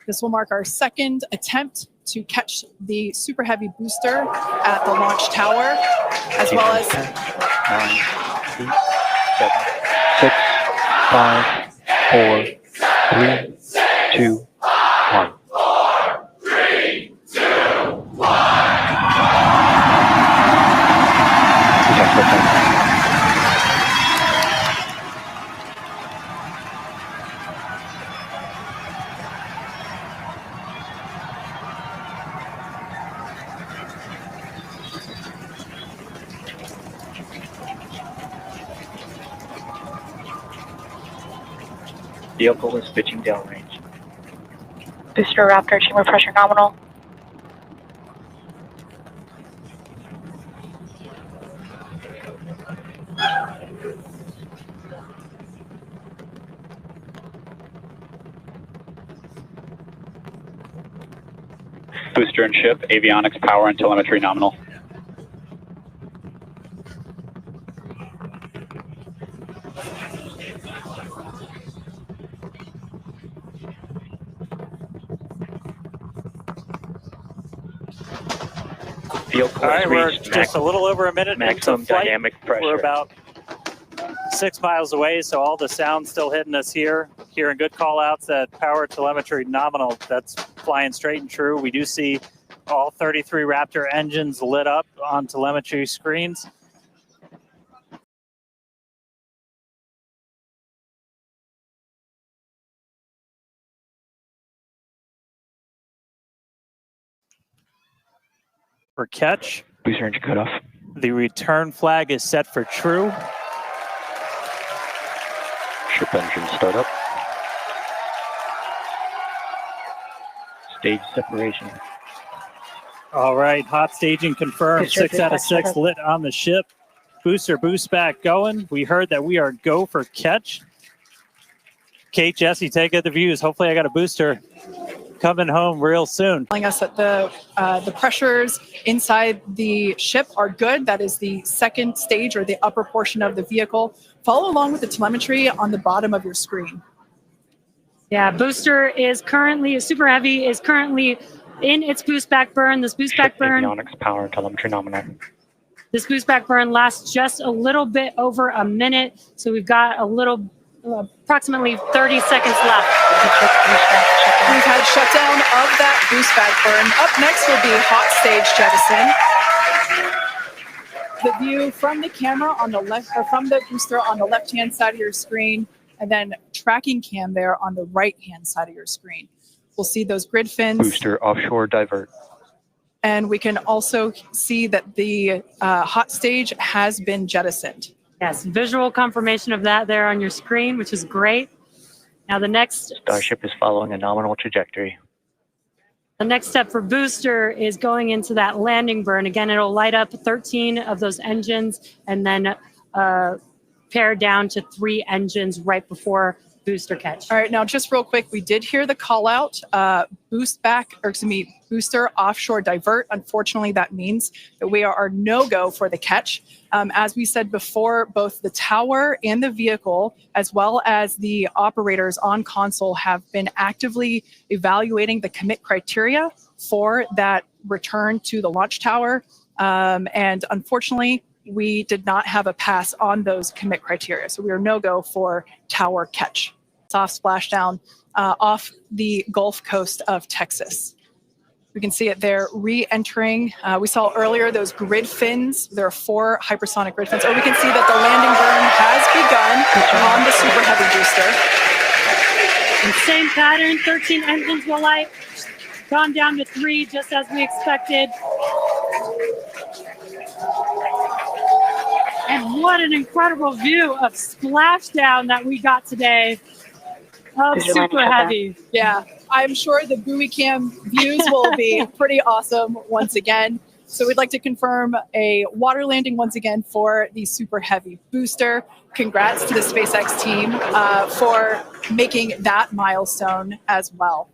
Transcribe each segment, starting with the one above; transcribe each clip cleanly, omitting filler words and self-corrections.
This will mark our second attempt to catch the Super Heavy booster at the launch tower, as well as 10, 9, 8, 7, 6, 5, 4, 3, 2, 1. 3, 2, 1. Vehicle is pitching downrange. Booster Raptor, chamber pressure nominal. Booster and ship, avionics, power, and telemetry nominal. Vehicle All right, we're reached just a little over a minute maximum into flight. dynamic pressure. We're about 6 miles away, so all the sound's still hitting us here. Hearing good call outs at power telemetry nominal. That's flying straight and true. We do see all 33 Raptor engines lit up on telemetry screens. For catch. Booster engine cutoff. The return flag is set for true. Ship engine startup. Stage separation. All right, hot staging confirmed. Booster 6 out of 6 lit on the ship. Booster boost back going. We heard that we are go for catch. Kate, Jesse, take it the views. Hopefully I got a booster coming home real soon. Telling us that the pressures inside the ship are good. That is the second stage, or the upper portion of the vehicle. Follow along with the telemetry on the bottom of your screen. Yeah, booster is currently, Super Heavy is currently in its boost back burn. This boost back burn, Avionics, power, and telemetry nominal. this boost back burn lasts just a little bit over a minute. So we've got a little, approximately 30 seconds left. We've had shutdown of that boost back burn. Up next will be hot stage jettison. The view from the camera on the left, or from the booster on the left-hand side of your screen, and then tracking cam there on the right-hand side of your screen. We'll see those grid fins. Booster offshore divert. And we can also see that the hot stage has been jettisoned. Yes, visual confirmation of that there on your screen, which is great. Now the next Starship is following a nominal trajectory. The next step for booster is going into that landing burn. Again, it'll light up 13 of those engines and then pare down to 3 engines right before booster catch. All right, now just real quick, we did hear the call out, booster offshore divert. Unfortunately, that means that we are no-go for the catch. As we said before, both the tower and the vehicle, as well as the operators on console, have been actively evaluating the commit criteria for that return to the launch tower. And unfortunately, we did not have a pass on those commit criteria. So we are no-go for tower catch. Soft splashdown off the Gulf Coast of Texas. We can see it there re-entering. We saw earlier those grid fins. There are 4 hypersonic grid fins. Or we can see that the landing burn has begun on the Super Heavy booster. And same pattern, 13 engines will light, gone down to 3 just as we expected. And what an incredible view of splashdown that we got today of Super Heavy. Yeah, I'm sure the buoy cam views will be pretty awesome once again. So we'd like to confirm a water landing once again for the Super Heavy booster. Congrats to the SpaceX team for making that milestone as well.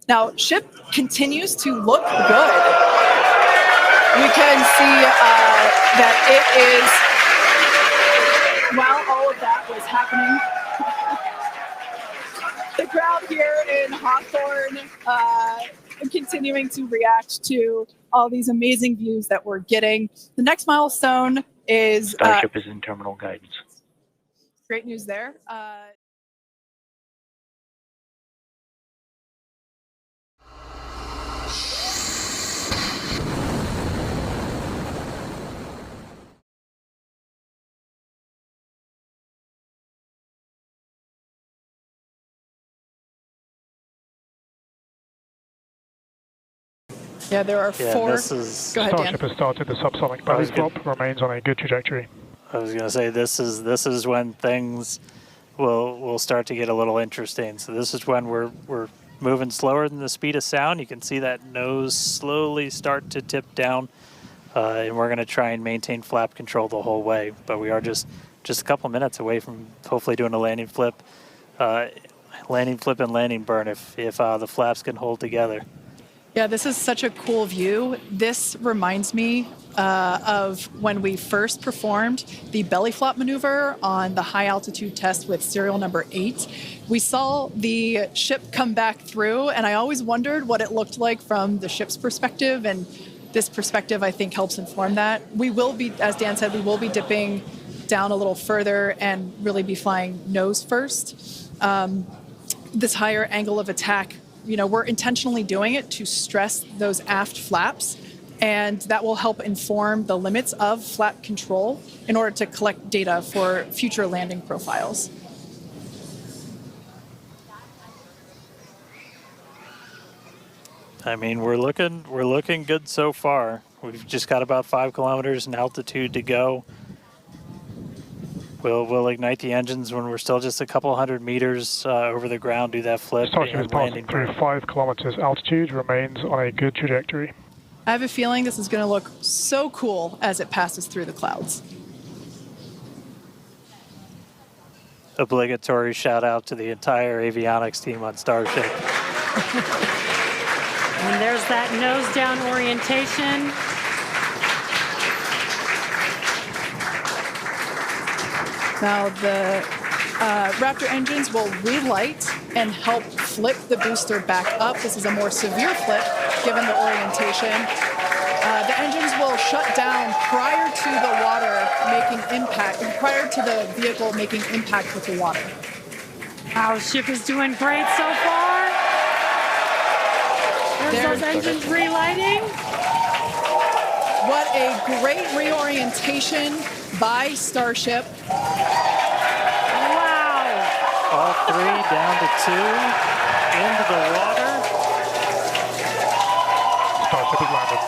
Now, ship continues to look good. We can see that it is, while all of that was happening, the crowd here in Hawthorne continuing to react to all these amazing views that we're getting. The next milestone is Starship is in terminal guidance. great news there. Yeah, there are four. This is. Go ahead, Dan. Starship has started the subsonic belly flop, remains on a good trajectory. I was going to say this is when things will start to get a little interesting. So this is when we're moving slower than the speed of sound. You can see that nose slowly start to tip down, and we're going to try and maintain flap control the whole way. But we are just a couple minutes away from hopefully doing a landing flip and landing burn if the flaps can hold together. Yeah, this is such a cool view. This reminds me of when we first performed the belly flop maneuver on the high altitude test with serial number 8. We saw the ship come back through, and I always wondered what it looked like from the ship's perspective, and this perspective, I think, helps inform that. We will be, as Dan said, we will be dipping down a little further and really be flying nose first. This higher angle of attack, we're intentionally doing it to stress those aft flaps, and that will help inform the limits of flap control in order to collect data for future landing profiles. I mean, we're looking good so far. We've just got about 5 kilometers in altitude to go. We'll ignite the engines when we're still just a couple hundred meters over the ground, do that flip. Starship is passing through 5 kilometers altitude, remains on a good trajectory. I have a feeling this is going to look so cool as it passes through the clouds. Obligatory shout out to the entire avionics team on Starship. And there's that nose down orientation. Now the Raptor engines will relight and help flip the booster back up. This is a more severe flip given the orientation. The engines will shut down prior to the water making impact, prior to the vehicle making impact with the water. Wow, ship is doing great so far. There's those engines relighting. What a great reorientation by Starship. Wow. All 3 down to 2 into the water. Starship has landed.